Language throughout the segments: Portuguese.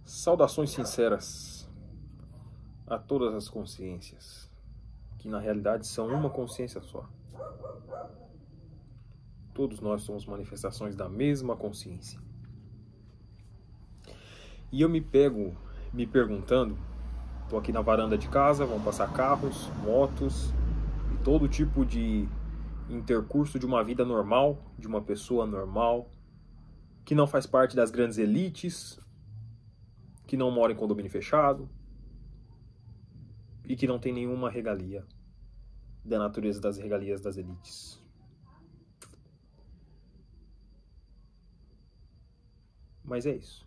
Saudações sinceras a todas as consciências, que na realidade são uma consciência só. Todos nós somos manifestações da mesma consciência. E eu me pego me perguntando, estou aqui na varanda de casa, vão passar carros, motos e todo tipo de intercurso de uma vida normal, de uma pessoa normal, que não faz parte das grandes elites, que não mora em condomínio fechado e que não tem nenhuma regalia da natureza das regalias das elites. Mas é isso.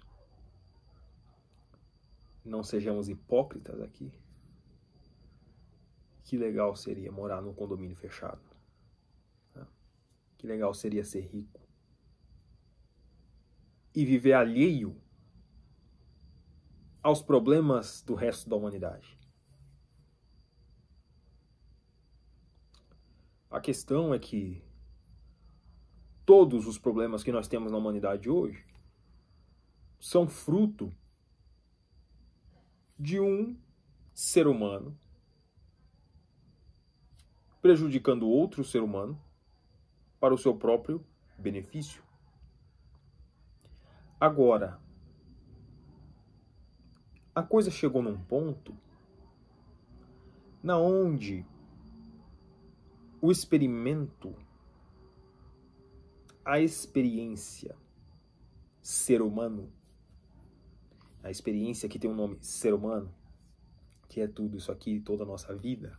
Não sejamos hipócritas aqui. Que legal seria morar num condomínio fechado. Que legal seria ser rico. E viver alheio aos problemas do resto da humanidade. A questão é que todos os problemas que nós temos na humanidade hoje são fruto de um ser humano prejudicando outro ser humano para o seu próprio benefício. Agora, a coisa chegou num ponto na onde o experimento, a experiência ser humano, a experiência que tem o nome ser humano, que é tudo isso aqui, toda a nossa vida,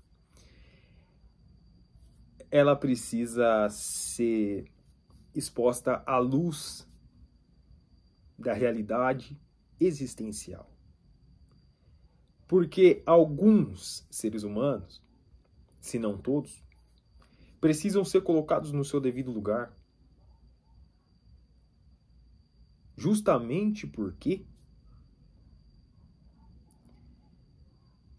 ela precisa ser exposta à luz da realidade existencial. Porque alguns seres humanos, se não todos, precisam ser colocados no seu devido lugar. Justamente porque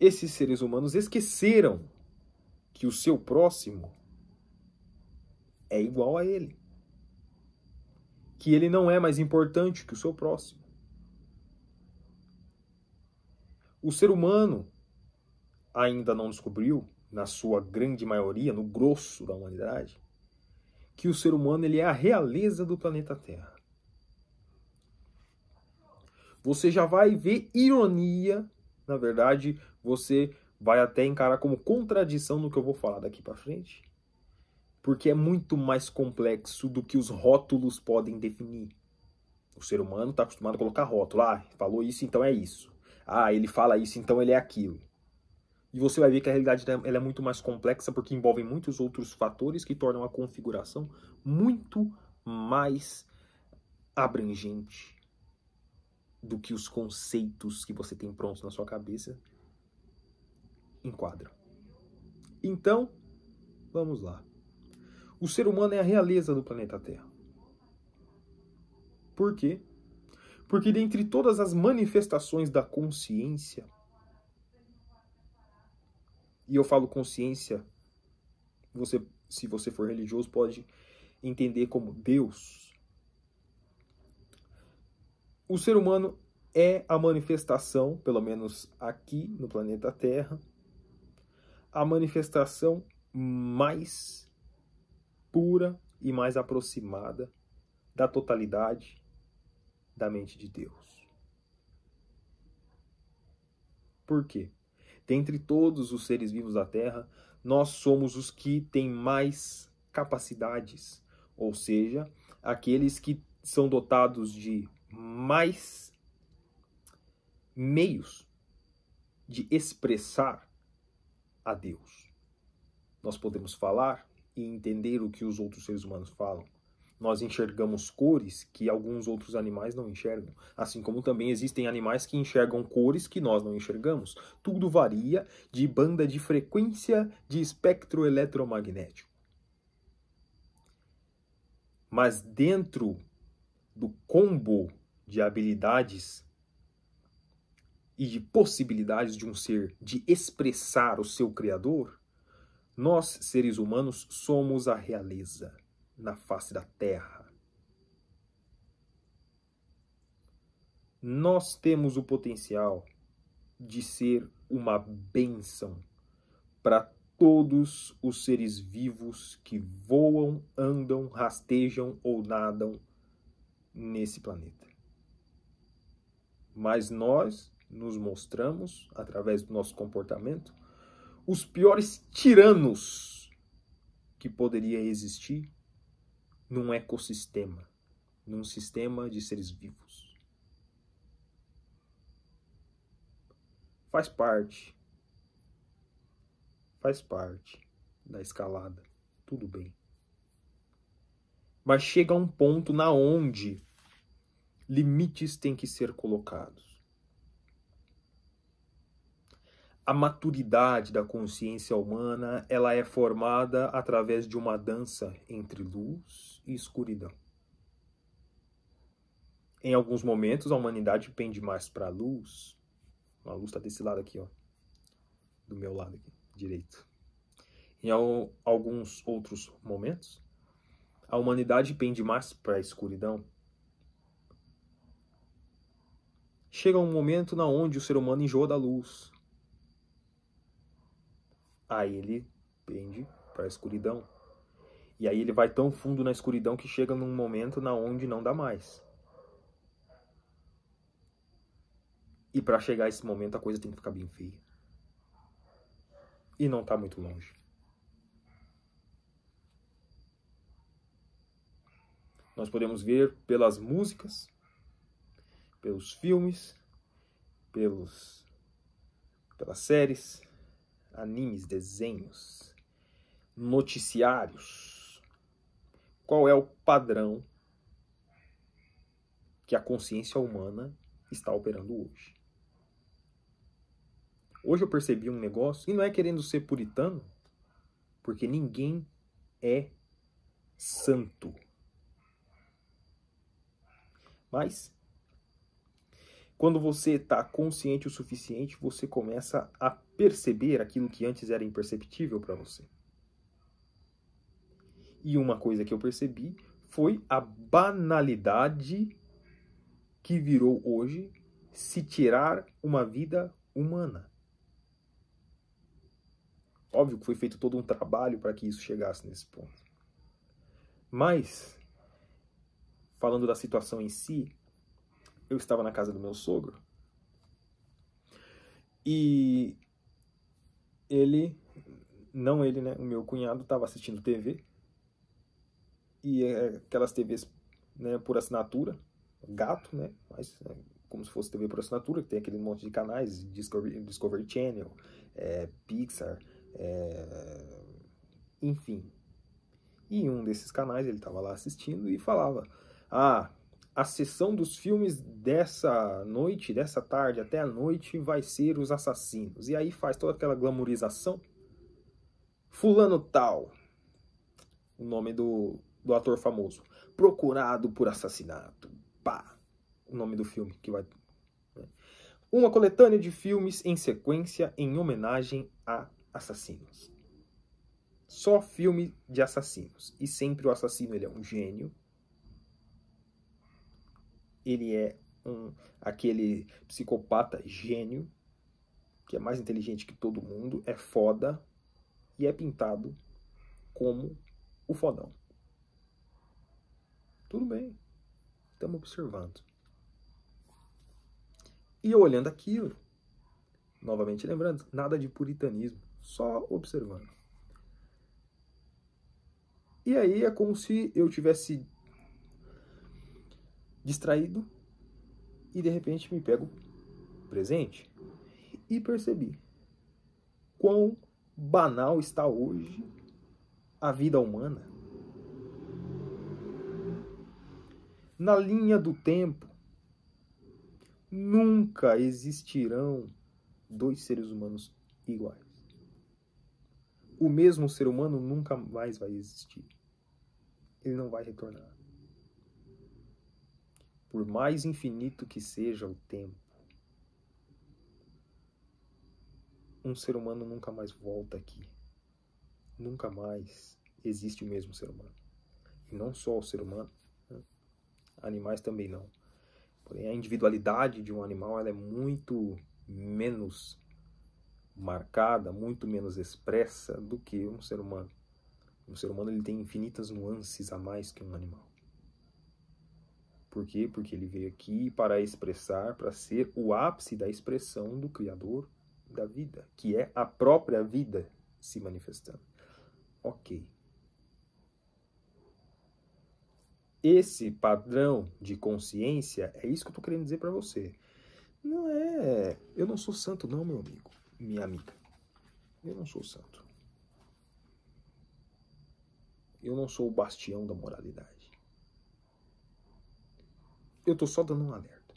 esses seres humanos esqueceram que o seu próximo é igual a ele. Que ele não é mais importante que o seu próximo. O ser humano ainda não descobriu, na sua grande maioria, no grosso da humanidade, que o ser humano ele é a realeza do planeta Terra. Você já vai ver ironia, na verdade, você vai até encarar como contradição no que eu vou falar daqui para frente, porque é muito mais complexo do que os rótulos podem definir. O ser humano está acostumado a colocar rótulo. Ah, falou isso, então é isso. Ah, ele fala isso, então ele é aquilo. E você vai ver que a realidade ela é muito mais complexa porque envolve muitos outros fatores que tornam a configuração muito mais abrangente do que os conceitos que você tem prontos na sua cabeça enquadram. Então, vamos lá. O ser humano é a realeza do planeta Terra. Por quê? Porque dentre todas as manifestações da consciência, e eu falo consciência, se você for religioso, pode entender como Deus. O ser humano é a manifestação, pelo menos aqui no planeta Terra, a manifestação mais pura e mais aproximada da totalidade da mente de Deus. Por quê? Dentre todos os seres vivos da Terra, nós somos os que têm mais capacidades, ou seja, aqueles que são dotados de mais meios de expressar a Deus. Nós podemos falar e entender o que os outros seres humanos falam. Nós enxergamos cores que alguns outros animais não enxergam. Assim como também existem animais que enxergam cores que nós não enxergamos. Tudo varia de banda de frequência de espectro eletromagnético. Mas dentro do combo de habilidades e de possibilidades de um ser de expressar o seu Criador, nós, seres humanos, somos a realeza na face da Terra. nós temos o potencial de ser uma bênção para todos os seres vivos que voam, andam, rastejam ou nadam nesse planeta. Mas nós nos mostramos, através do nosso comportamento, os piores tiranos que poderia existir num ecossistema, num sistema de seres vivos. Faz parte da escalada, tudo bem. Mas chega um ponto na onde limites têm que ser colocados. A maturidade da consciência humana, ela é formada através de uma dança entre luz e escuridão. Em alguns momentos, a humanidade pende mais para a luz. A luz está desse lado aqui, ó, do meu lado aqui, direito. Em alguns outros momentos, a humanidade pende mais para a escuridão. Chega um momento na onde o ser humano enjoa da luz. Aí ele pende para a escuridão. E aí ele vai tão fundo na escuridão que chega num momento na onde não dá mais. E para chegar a esse momento a coisa tem que ficar bem feia. E não está muito longe. Nós podemos ver pelas músicas, pelos filmes, pelas séries, animes, desenhos, noticiários. Qual é o padrão que a consciência humana está operando hoje? Hoje eu percebi um negócio, e não é querendo ser puritano, porque ninguém é santo. Mas, quando você está consciente o suficiente, você começa a perceber aquilo que antes era imperceptível para você. E uma coisa que eu percebi foi a banalidade que virou hoje se tirar uma vida humana. Óbvio que foi feito todo um trabalho para que isso chegasse nesse ponto. Mas, falando da situação em si, eu estava na casa do meu sogro e o meu cunhado estava assistindo TV e aquelas TVs, né, por assinatura, gato, né, mas como se fosse TV por assinatura, que tem aquele monte de canais, Discovery Channel, Pixar, enfim. E em um desses canais ele estava lá assistindo e falava: a sessão dos filmes dessa noite, dessa tarde até a noite, vai ser Os Assassinos. E aí faz toda aquela glamourização. Fulano tal, o nome do ator famoso, procurado por assassinato. Pá, o nome do filme que vai... Uma coletânea de filmes em sequência em homenagem a assassinos. Só filme de assassinos. E sempre o assassino ele é um gênio. Ele é aquele psicopata gênio, que é mais inteligente que todo mundo, é foda e é pintado como o fodão. Tudo bem, estamos observando. E eu olhando aquilo, novamente lembrando, nada de puritanismo, só observando. E aí é como se eu tivesse distraído e de repente me pego presente e percebi quão banal está hoje a vida humana. Na linha do tempo, nunca existirão dois seres humanos iguais. O mesmo ser humano nunca mais vai existir. Ele não vai retornar. Por mais infinito que seja o tempo, um ser humano nunca mais volta aqui. Nunca mais existe o mesmo ser humano. E não só o ser humano, né? Animais também não. Porém, a individualidade de um animal ela é muito menos marcada, muito menos expressa do que um ser humano. Um ser humano ele tem infinitas nuances a mais que um animal. Por quê? Porque ele veio aqui para expressar, para ser o ápice da expressão do Criador da vida, que é a própria vida se manifestando. Ok. Esse padrão de consciência, é isso que eu estou querendo dizer para você. Não é... Eu não sou santo não, meu amigo, minha amiga. Eu não sou santo. Eu não sou o bastião da moralidade. Eu estou só dando um alerta.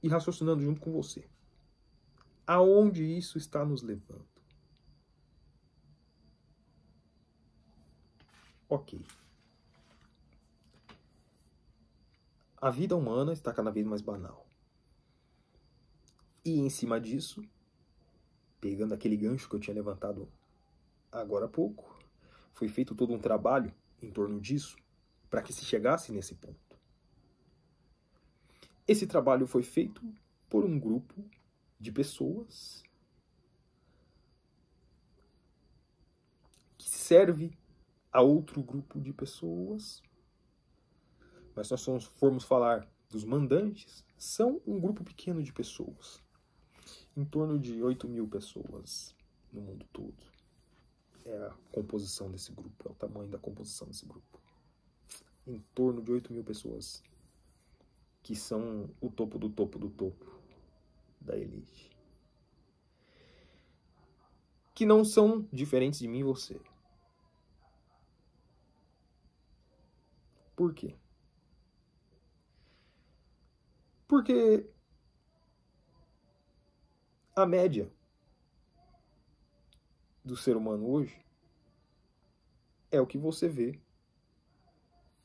E raciocinando junto com você. Aonde isso está nos levando? Ok. A vida humana está cada vez mais banal. E em cima disso, pegando aquele gancho que eu tinha levantado agora há pouco, foi feito todo um trabalho em torno disso para que se chegasse nesse ponto. Esse trabalho foi feito por um grupo de pessoas que serve a outro grupo de pessoas. Mas se nós formos falar dos mandantes, são um grupo pequeno de pessoas. Em torno de 8.000 pessoas no mundo todo. É a composição desse grupo, é o tamanho da composição desse grupo. Em torno de 8.000 pessoas que são o topo do topo do topo da elite. Que não são diferentes de mim e você. Por quê? Porque a média do ser humano hoje é o que você vê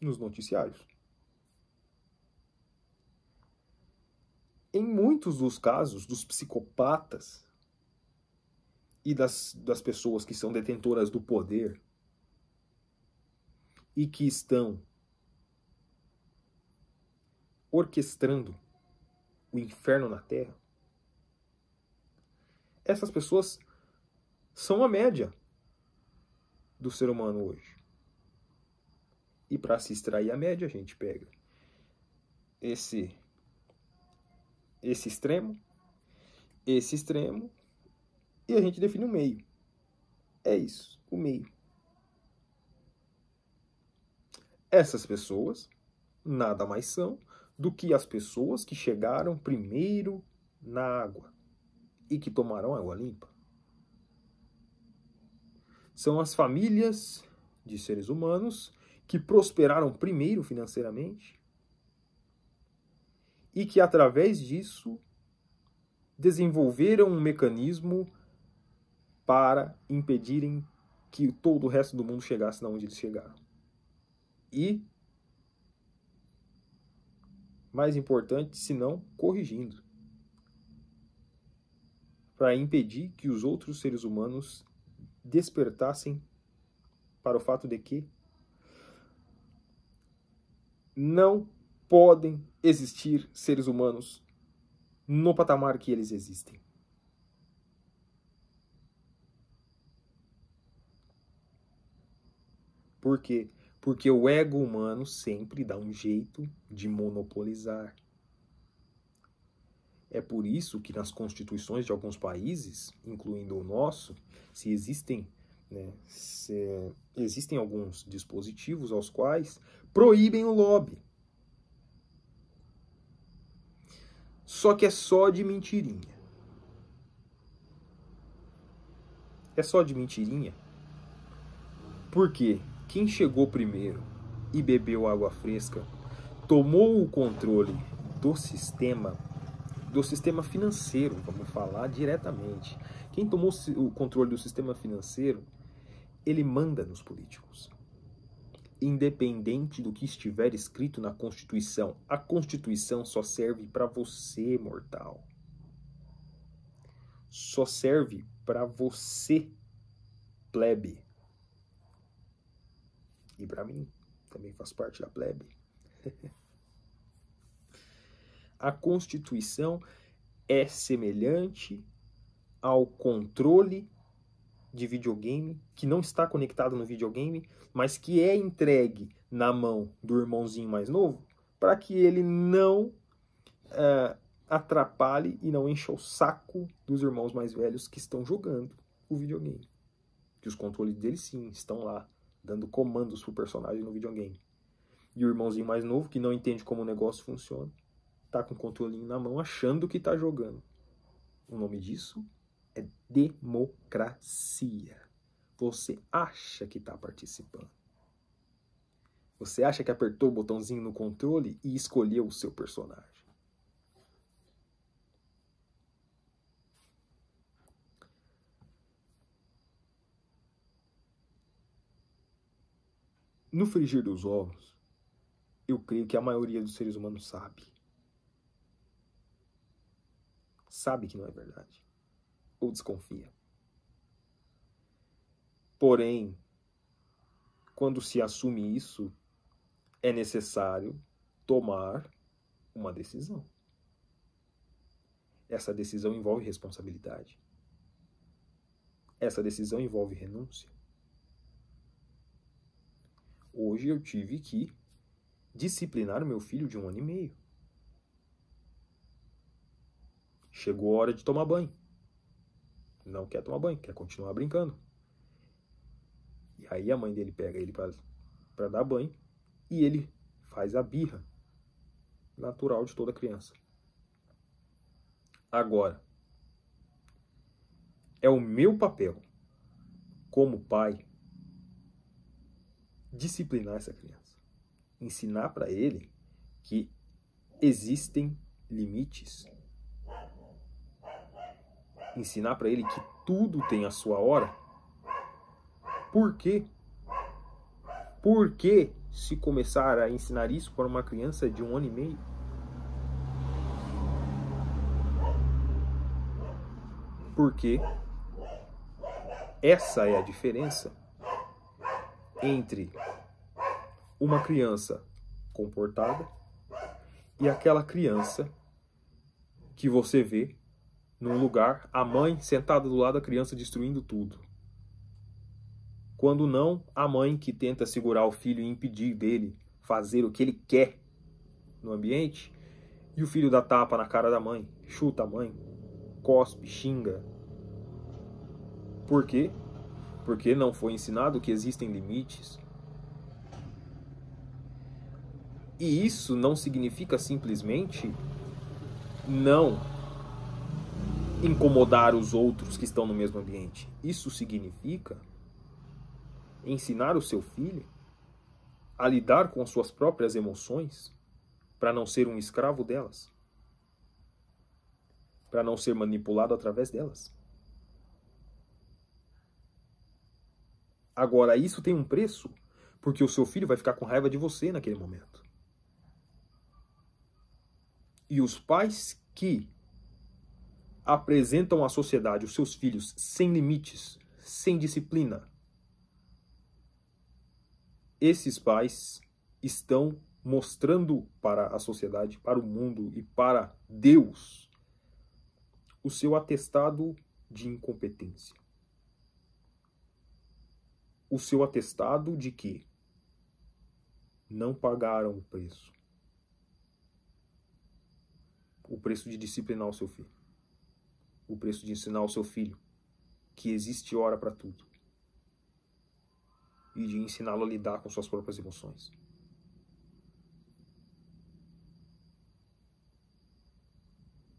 nos noticiários. Em muitos dos casos, dos psicopatas e das pessoas que são detentoras do poder e que estão orquestrando o inferno na Terra, essas pessoas são a média do ser humano hoje. E para se extrair a média, a gente pega esse extremo, esse extremo, e a gente define o meio. É isso, o meio. Essas pessoas nada mais são do que as pessoas que chegaram primeiro na água e que tomaram água limpa. São as famílias de seres humanos que prosperaram primeiro financeiramente e que, através disso, desenvolveram um mecanismo para impedirem que todo o resto do mundo chegasse onde eles chegaram. E, mais importante, se não, corrigindo. Para impedir que os outros seres humanos despertassem para o fato de que não podem existir seres humanos no patamar que eles existem. Por quê? Porque o ego humano sempre dá um jeito de monopolizar. É por isso que nas constituições de alguns países, incluindo o nosso, existem alguns dispositivos aos quais proíbem o lobby. Só que é só de mentirinha. É só de mentirinha. Porque quem chegou primeiro e bebeu água fresca tomou o controle do sistema financeiro, vamos falar diretamente. Quem tomou o controle do sistema financeiro, ele manda nos políticos. Independente do que estiver escrito na Constituição. A Constituição só serve para você, mortal. Só serve para você, plebe. E para mim, também faz parte da plebe. A Constituição é semelhante ao controle de videogame, que não está conectado no videogame, mas que é entregue na mão do irmãozinho mais novo, para que ele não atrapalhe e não encha o saco dos irmãos mais velhos que estão jogando o videogame. Que os controles deles, sim, estão lá, dando comandos pro personagem no videogame. E o irmãozinho mais novo, que não entende como o negócio funciona, tá com o controlinho na mão, achando que tá jogando. O nome disso é democracia. Você acha que tá participando. Você acha que apertou o botãozinho no controle e escolheu o seu personagem. No frigir dos ovos, eu creio que a maioria dos seres humanos sabe. Sabe que não é verdade. Ou desconfia. Porém, quando se assume isso, é necessário tomar uma decisão. Essa decisão envolve responsabilidade. Essa decisão envolve renúncia. Hoje eu tive que disciplinar o meu filho de 1 ano e meio. Chegou a hora de tomar banho. Não quer tomar banho, quer continuar brincando. E aí a mãe dele pega ele para dar banho e ele faz a birra natural de toda criança. Agora, é o meu papel como pai disciplinar essa criança. Ensinar para ele que existem limites. Ensinar para ele que tudo tem a sua hora. Por quê? Por que se começar a ensinar isso para uma criança de 1 ano e meio? Porque essa é a diferença entre uma criança comportada e aquela criança que você vê num lugar, a mãe sentada do lado da criança destruindo tudo. Quando não, a mãe que tenta segurar o filho e impedir dele fazer o que ele quer no ambiente, e o filho dá tapa na cara da mãe, chuta a mãe, cospe, xinga. Por quê? Porque não foi ensinado que existem limites. E isso não significa simplesmente não incomodar os outros que estão no mesmo ambiente. Isso significa ensinar o seu filho a lidar com as suas próprias emoções para não ser um escravo delas, para não ser manipulado através delas. Agora, isso tem um preço, porque o seu filho vai ficar com raiva de você naquele momento. E os pais que apresentam à sociedade os seus filhos sem limites, sem disciplina, esses pais estão mostrando para a sociedade, para o mundo e para Deus o seu atestado de incompetência. O seu atestado de que não pagaram o preço. O preço de disciplinar o seu filho. O preço de ensinar ao seu filho que existe hora para tudo. E de ensiná-lo a lidar com suas próprias emoções.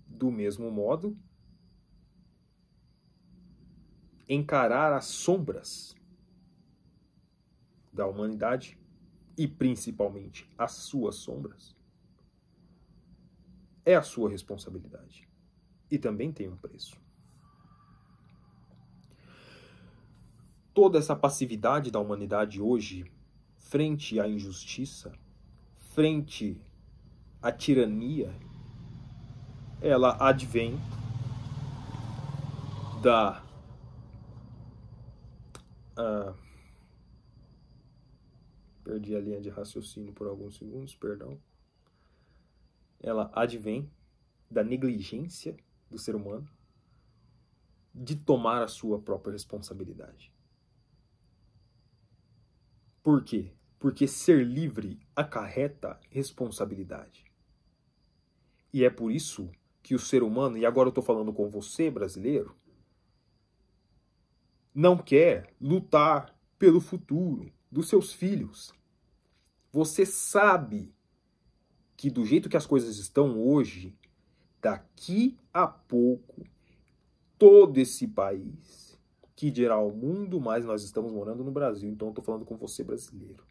Do mesmo modo, encarar as sombras da humanidade e principalmente as suas sombras é a sua responsabilidade e também tem um preço. Toda essa passividade da humanidade hoje frente à injustiça, frente à tirania, ela advém da perdi a linha de raciocínio por alguns segundos, perdão. ela advém da negligência do ser humano de tomar a sua própria responsabilidade. Por quê? Porque ser livre acarreta responsabilidade. E é por isso que o ser humano, e agora eu estou falando com você, brasileiro, não quer lutar pelo futuro dos seus filhos. Você sabe que do jeito que as coisas estão hoje, daqui a pouco, todo esse país, que dirá o mundo, mas nós estamos morando no Brasil, então eu estou falando com você, brasileiro.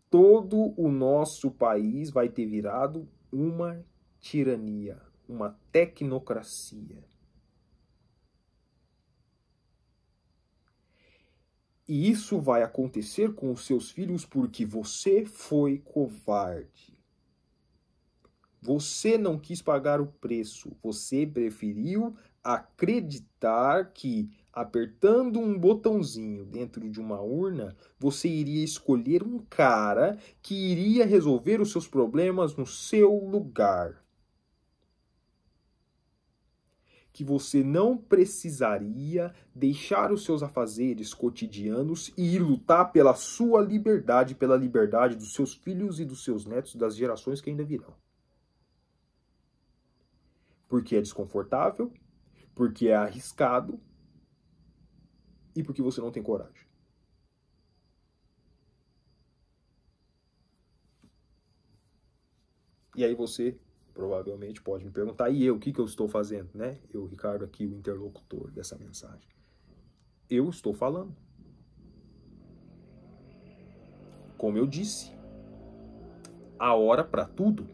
Todo o nosso país vai ter virado uma tirania, uma tecnocracia. E isso vai acontecer com os seus filhos porque você foi covarde. Você não quis pagar o preço. Você preferiu acreditar que, apertando um botãozinho dentro de uma urna, você iria escolher um cara que iria resolver os seus problemas no seu lugar. Que você não precisaria deixar os seus afazeres cotidianos e ir lutar pela sua liberdade, pela liberdade dos seus filhos e dos seus netos, das gerações que ainda virão. Porque é desconfortável, porque é arriscado e porque você não tem coragem. E aí você provavelmente pode me perguntar, e eu, o que eu estou fazendo, né? Eu, Ricardo, aqui, o interlocutor dessa mensagem. Eu estou falando. Como eu disse, a hora para tudo.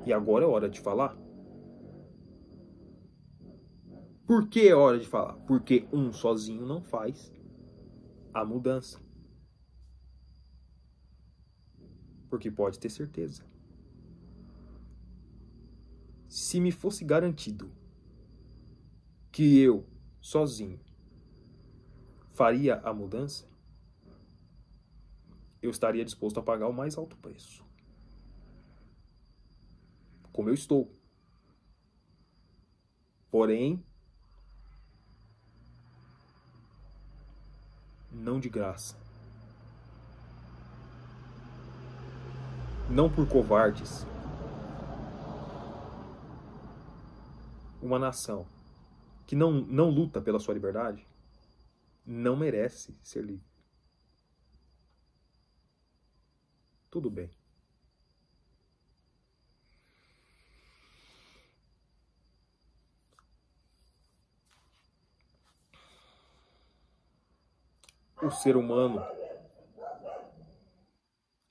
E agora é hora de falar. Por que é hora de falar? Porque um sozinho não faz a mudança. Porque pode ter certeza. Se me fosse garantido que eu, sozinho, faria a mudança, eu estaria disposto a pagar o mais alto preço. Como eu estou. Porém, não de graça. Não por covardes. Uma nação que não luta pela sua liberdade não merece ser livre. Tudo bem. O ser humano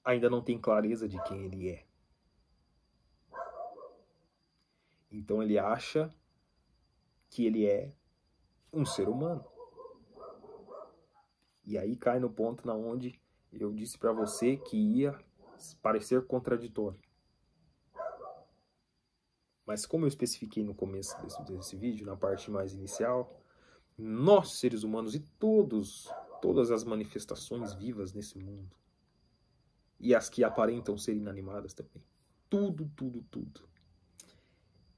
ainda não tem clareza de quem ele é. Então ele acha que ele é um ser humano. E aí cai no ponto na onde eu disse para você que ia parecer contraditório. Mas como eu especifiquei no começo desse vídeo, na parte mais inicial, nós, seres humanos, e todas as manifestações vivas nesse mundo, e as que aparentam ser inanimadas também, tudo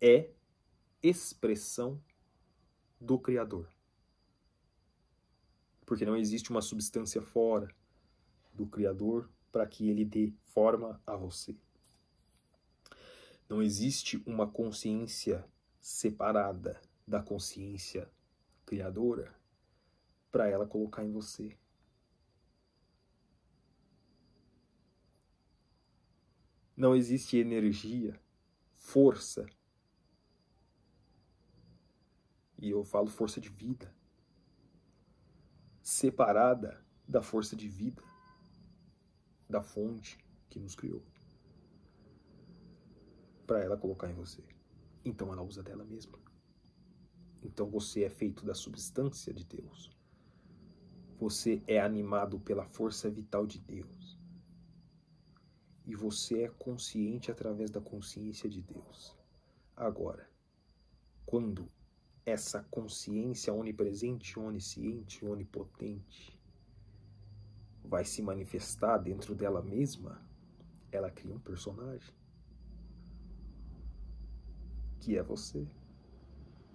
é expressão do Criador. Porque não existe uma substância fora do Criador para que ele dê forma a você. Não existe uma consciência separada da consciência criadora para ela colocar em você. Não existe energia, força, e eu falo força de vida, separada da força de vida, da fonte que nos criou, para ela colocar em você. Então ela usa dela mesma. Então você é feito da substância de Deus. Você é animado pela força vital de Deus. E você é consciente através da consciência de Deus. Agora, quando essa consciência onipresente, onisciente, onipotente vai se manifestar dentro dela mesma, ela cria um personagem que é você.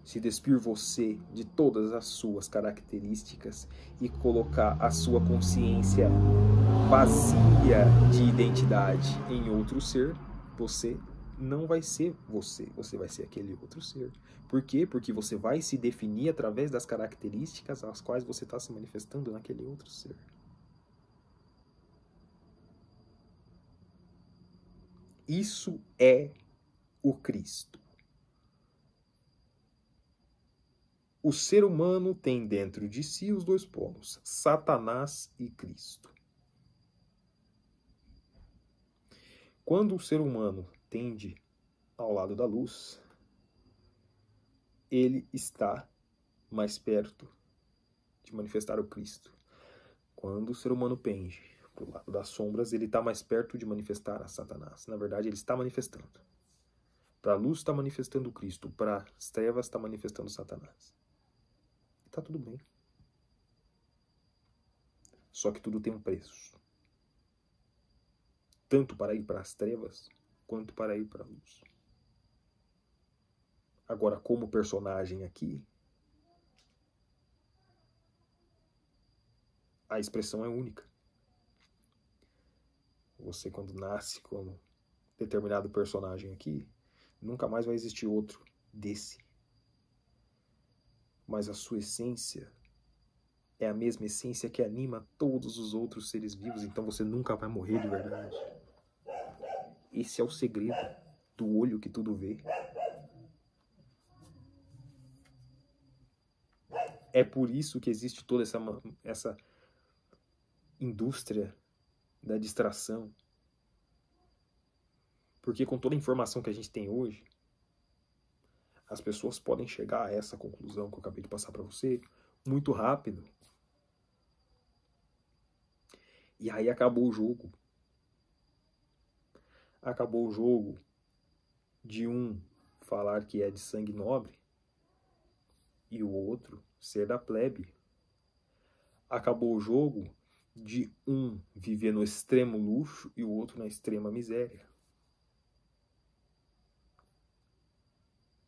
Se despir você de todas as suas características e colocar a sua consciência vazia de identidade em outro ser, você não vai ser você, você vai ser aquele outro ser. Por quê? Porque você vai se definir através das características às quais você está se manifestando naquele outro ser. Isso é o Cristo. O ser humano tem dentro de si os dois polos, Satanás e Cristo. Quando o ser humano tende ao lado da luz, ele está mais perto de manifestar o Cristo. Quando o ser humano pende para o lado das sombras, ele está mais perto de manifestar a Satanás. Na verdade, ele está manifestando. Para a luz está manifestando o Cristo, para as trevas está manifestando Satanás. Está tudo bem. Só que tudo tem um preço. Tanto para ir para as trevas, quanto para ir para a luz. Agora, como personagem aqui, a expressão é única. Você, quando nasce como determinado personagem aqui, nunca mais vai existir outro desse. Mas a sua essência é a mesma essência que anima todos os outros seres vivos, então você nunca vai morrer de verdade. Esse é o segredo do olho que tudo vê. É por isso que existe toda essa indústria da distração. Porque com toda a informação que a gente tem hoje, as pessoas podem chegar a essa conclusão que eu acabei de passar para você muito rápido. E aí acabou o jogo. Acabou o jogo de um falar que é de sangue nobre e o outro ser da plebe. Acabou o jogo de um viver no extremo luxo e o outro na extrema miséria.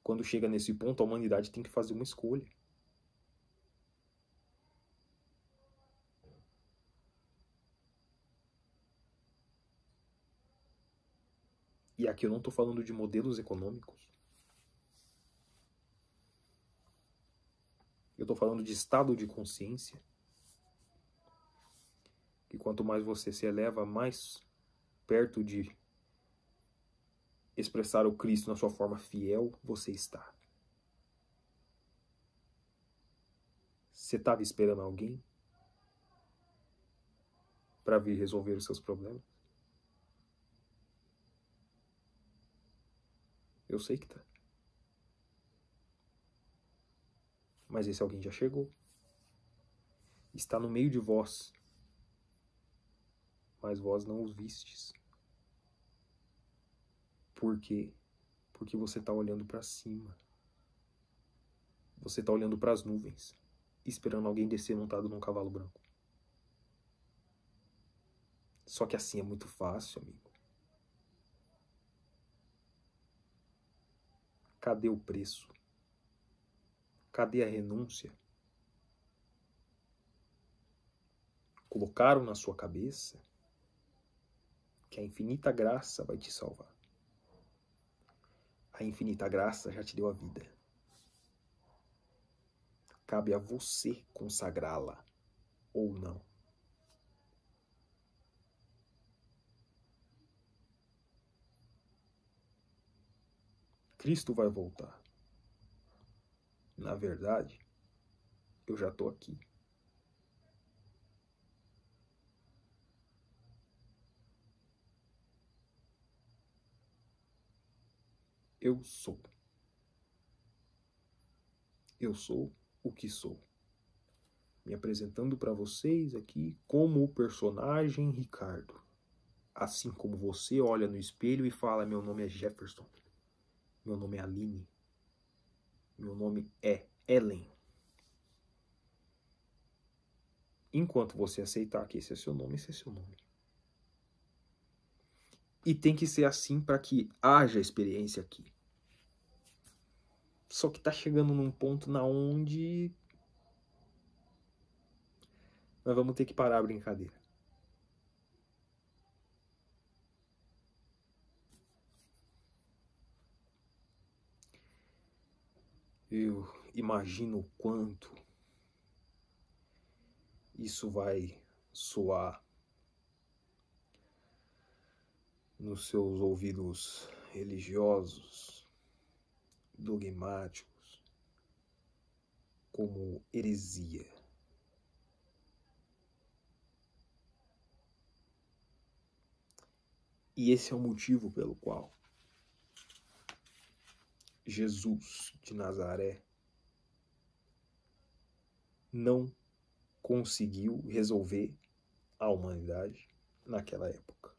Quando chega nesse ponto, a humanidade tem que fazer uma escolha. E aqui eu não estou falando de modelos econômicos. Eu estou falando de estado de consciência. Que quanto mais você se eleva, mais perto de expressar o Cristo na sua forma fiel você está. Você estava esperando alguém para vir resolver os seus problemas? Eu sei que tá. Mas esse alguém já chegou. Está no meio de vós. Mas vós não os vistes. Por quê? Porque você está olhando para cima. Você está olhando para as nuvens, esperando alguém descer montado num cavalo branco. Só que assim é muito fácil, amigo. Cadê o preço? Cadê a renúncia? Colocaram na sua cabeça que a infinita graça vai te salvar. A infinita graça já te deu a vida. Cabe a você consagrá-la ou não. Cristo vai voltar. Na verdade, eu já estou aqui. Eu sou. Eu sou o que sou. Me apresentando para vocês aqui como o personagem Ricardo. Assim como você olha no espelho e fala: meu nome é Jefferson. Meu nome é Aline. Meu nome é Ellen. Enquanto você aceitar que esse é seu nome, esse é seu nome. E tem que ser assim para que haja experiência aqui. Só que tá chegando num ponto na onde nós vamos ter que parar a brincadeira. Eu imagino o quanto isso vai soar nos seus ouvidos religiosos, dogmáticos, como heresia. E esse é o motivo pelo qual Jesus de Nazaré não conseguiu resolver a humanidade naquela época.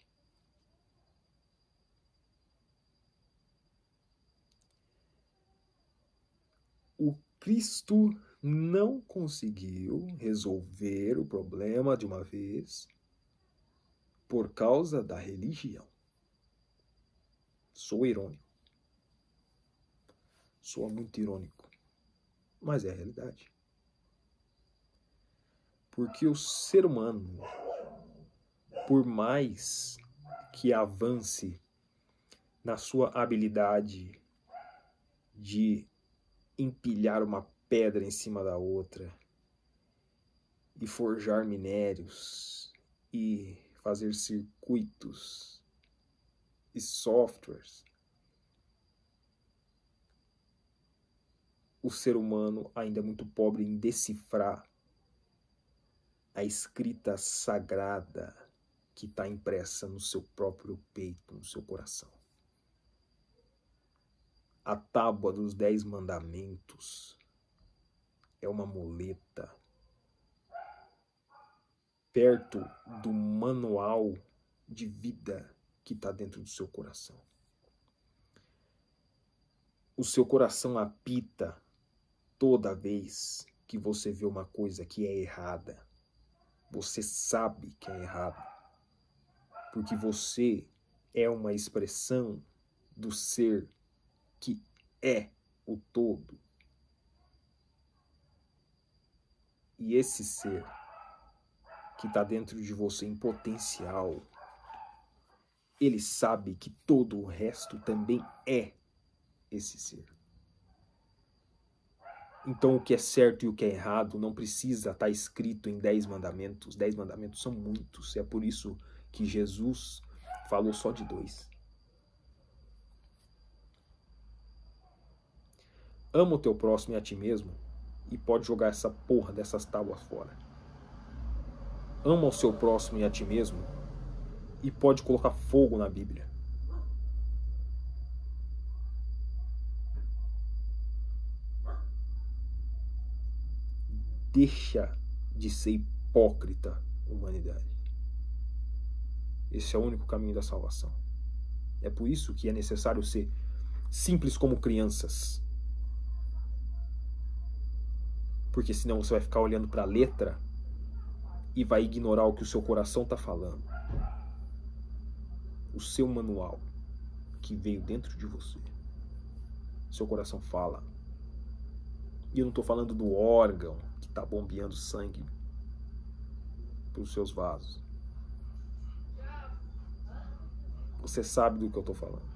O Cristo não conseguiu resolver o problema de uma vez por causa da religião. Sou irônico. Sou muito irônico. Mas é a realidade. Porque o ser humano, por mais que avance na sua habilidade de empilhar uma pedra em cima da outra e forjar minérios e fazer circuitos e softwares, o ser humano ainda é muito pobre em decifrar a escrita sagrada que está impressa no seu próprio peito, no seu coração. A tábua dos 10 mandamentos é uma muleta perto do manual de vida que está dentro do seu coração. O seu coração apita toda vez que você vê uma coisa que é errada. Você sabe que é errado, porque você é uma expressão do ser que é o todo. E esse ser que está dentro de você em potencial, ele sabe que todo o resto também é esse ser. Então o que é certo e o que é errado não precisa estar escrito em 10 mandamentos. 10 mandamentos são muitos. É por isso que Jesus falou só de 2. Ama o teu próximo e a ti mesmo e pode jogar essa porra dessas tábuas fora. Ama o seu próximo e a ti mesmo e pode colocar fogo na Bíblia. Deixa de ser hipócrita, humanidade. Esse é o único caminho da salvação. É por isso que é necessário ser simples como crianças. Porque senão você vai ficar olhando para a letra e vai ignorar o que o seu coração está falando. O seu manual que veio dentro de você. Seu coração fala. E eu não estou falando do órgão que está bombeando sangue para os seus vasos. Você sabe do que eu estou falando.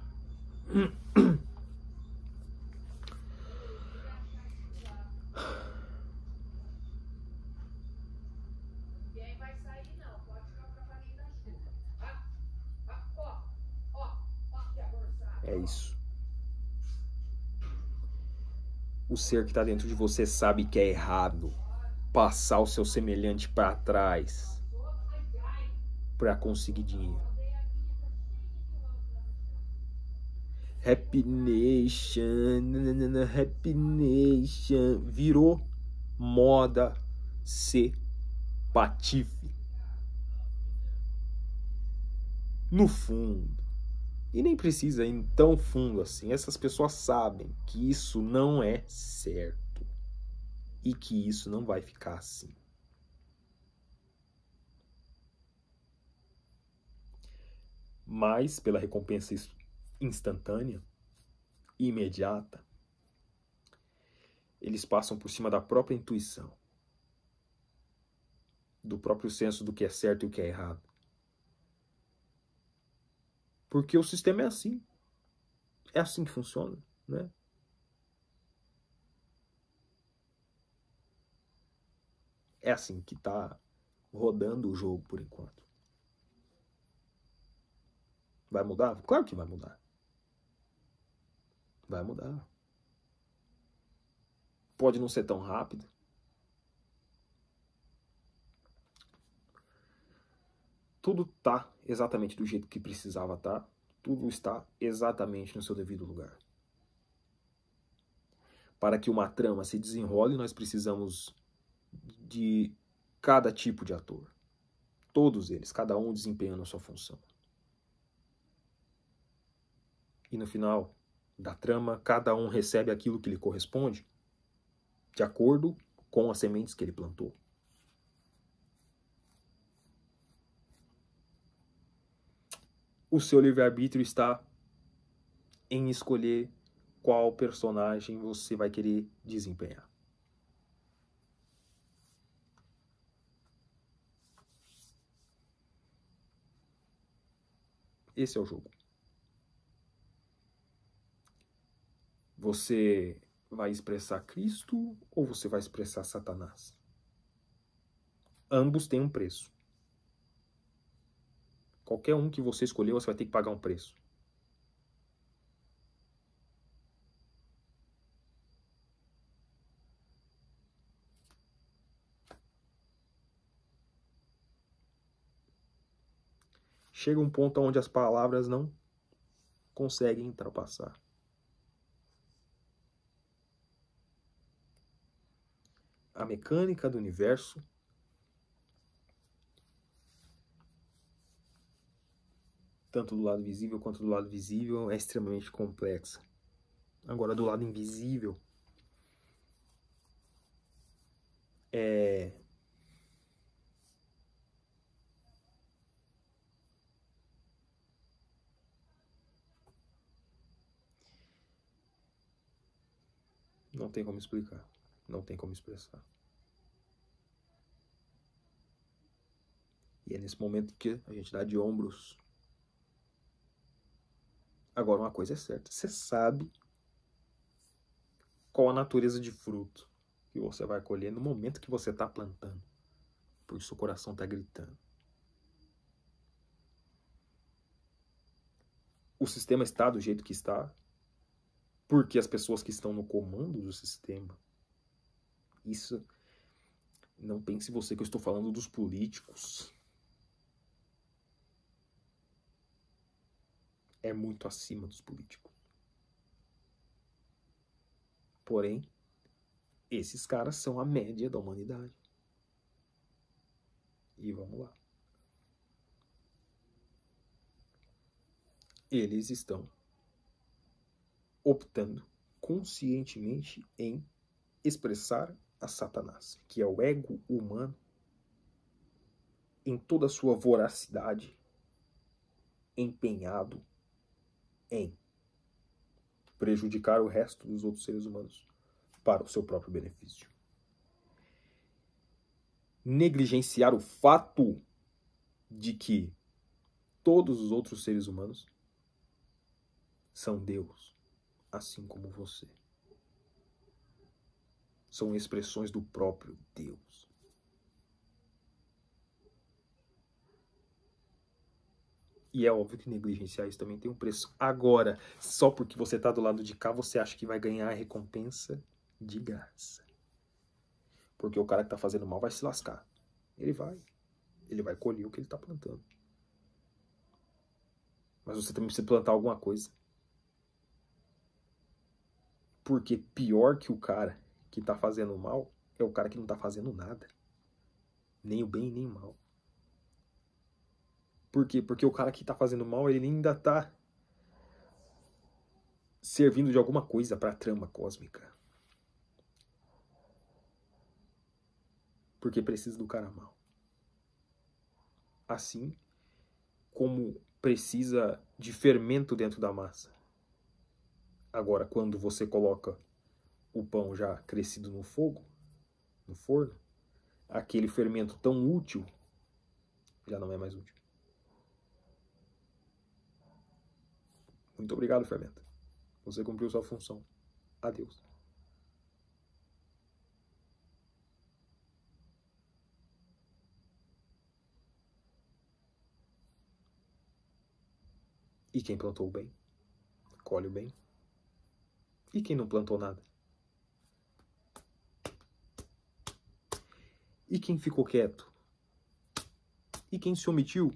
É isso. O ser que está dentro de você sabe que é errado passar o seu semelhante para trás para conseguir dinheiro. Happy Nation, Happy Nation, virou moda ser patife. No fundo, e nem precisa ir tão fundo assim, essas pessoas sabem que isso não é certo e que isso não vai ficar assim. mais pela recompensa instantânea, imediata, eles passam por cima da própria intuição, do próprio senso do que é certo e o que é errado. Porque o sistema é assim. É assim que funciona, né? É assim que está rodando o jogo por enquanto. Vai mudar? Claro que vai mudar. Vai mudar. Pode não ser tão rápido. Tudo tá exatamente do jeito que precisava estar. Tudo está exatamente no seu devido lugar. Para que uma trama se desenrole, nós precisamos de cada tipo de ator. Todos eles, cada um desempenhando a sua função. E no final da trama, cada um recebe aquilo que lhe corresponde, de acordo com as sementes que ele plantou. O seu livre-arbítrio está em escolher qual personagem você vai querer desempenhar. Esse é o jogo. Você vai expressar Cristo ou você vai expressar Satanás? Ambos têm um preço. Qualquer um que você escolher, você vai ter que pagar um preço. Chega um ponto onde as palavras não conseguem ultrapassar. A mecânica do universo tanto do lado visível quanto do lado visível é extremamente complexa. Agora, do lado invisível, não tem como explicar, não tem como expressar. E é nesse momento que a gente dá de ombros. Agora, uma coisa é certa, você sabe qual a natureza de fruto que você vai colher no momento que você está plantando, porque seu coração está gritando. O sistema está do jeito que está, porque as pessoas que estão no comando do sistema, isso, não pense você que eu estou falando dos políticos, é muito acima dos políticos. Porém, esses caras são a média da humanidade. E vamos lá. Eles estão optando conscientemente em expressar a Satanás, que é o ego humano, em toda a sua voracidade, empenhado em prejudicar o resto dos outros seres humanos para o seu próprio benefício. Negligenciar o fato de que todos os outros seres humanos são Deus, assim como você. São expressões do próprio Deus. E é óbvio que negligenciar isso também tem um preço. Agora, só porque você está do lado de cá, você acha que vai ganhar a recompensa de graça. Porque o cara que está fazendo mal vai se lascar. Ele vai colher o que ele está plantando. Mas você também precisa plantar alguma coisa. Porque pior que o cara que está fazendo mal é o cara que não está fazendo nada. Nem o bem, nem o mal. Por quê? Porque o cara que está fazendo mal, ele ainda está servindo de alguma coisa para a trama cósmica. Porque precisa do cara mal. Assim como precisa de fermento dentro da massa. Agora, quando você coloca o pão já crescido no fogo, no forno, aquele fermento tão útil já não é mais útil. Muito obrigado, fermento. Você cumpriu sua função. Adeus. E quem plantou o bem, colhe o bem. E quem não plantou nada? E quem ficou quieto? E quem se omitiu?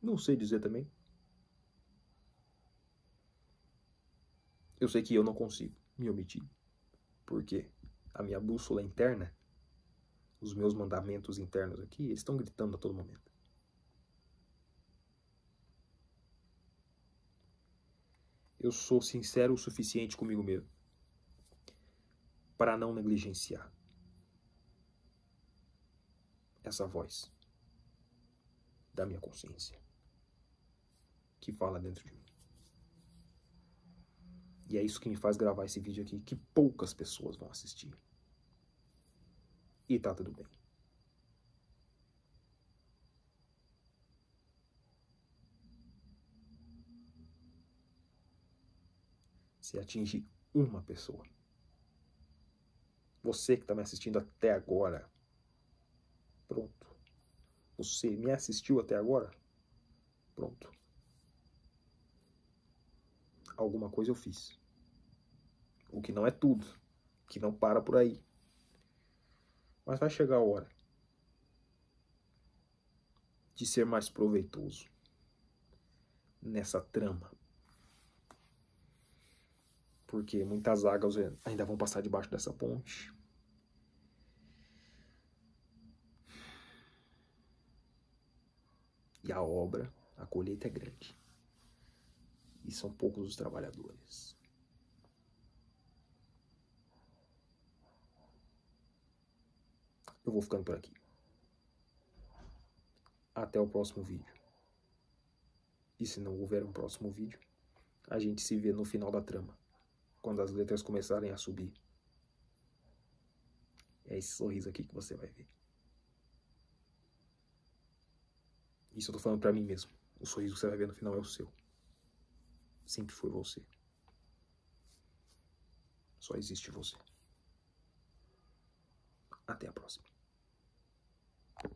Não sei dizer também. Eu sei que eu não consigo me omitir. Porque a minha bússola interna, os meus mandamentos internos aqui, eles estão gritando a todo momento. Eu sou sincero o suficiente comigo mesmo para não negligenciar essa voz da minha consciência que fala dentro de mim. E é isso que me faz gravar esse vídeo aqui, que poucas pessoas vão assistir. E tá tudo bem. Se atingir uma pessoa, você que está me assistindo até agora, pronto. Você me assistiu até agora? Pronto. Alguma coisa eu fiz. O que não é tudo. Que não para por aí. Mas vai chegar a hora de ser mais proveitoso nessa trama. Porque muitas águas ainda vão passar debaixo dessa ponte. E a obra, a colheita é grande. E são poucos os trabalhadores. Eu vou ficando por aqui. Até o próximo vídeo. E se não houver um próximo vídeo, a gente se vê no final da trama. Quando as letras começarem a subir. É esse sorriso aqui que você vai ver. Isso eu tô falando pra mim mesmo. O sorriso que você vai ver no final é o seu. Sempre foi você. Só existe você. Até a próxima.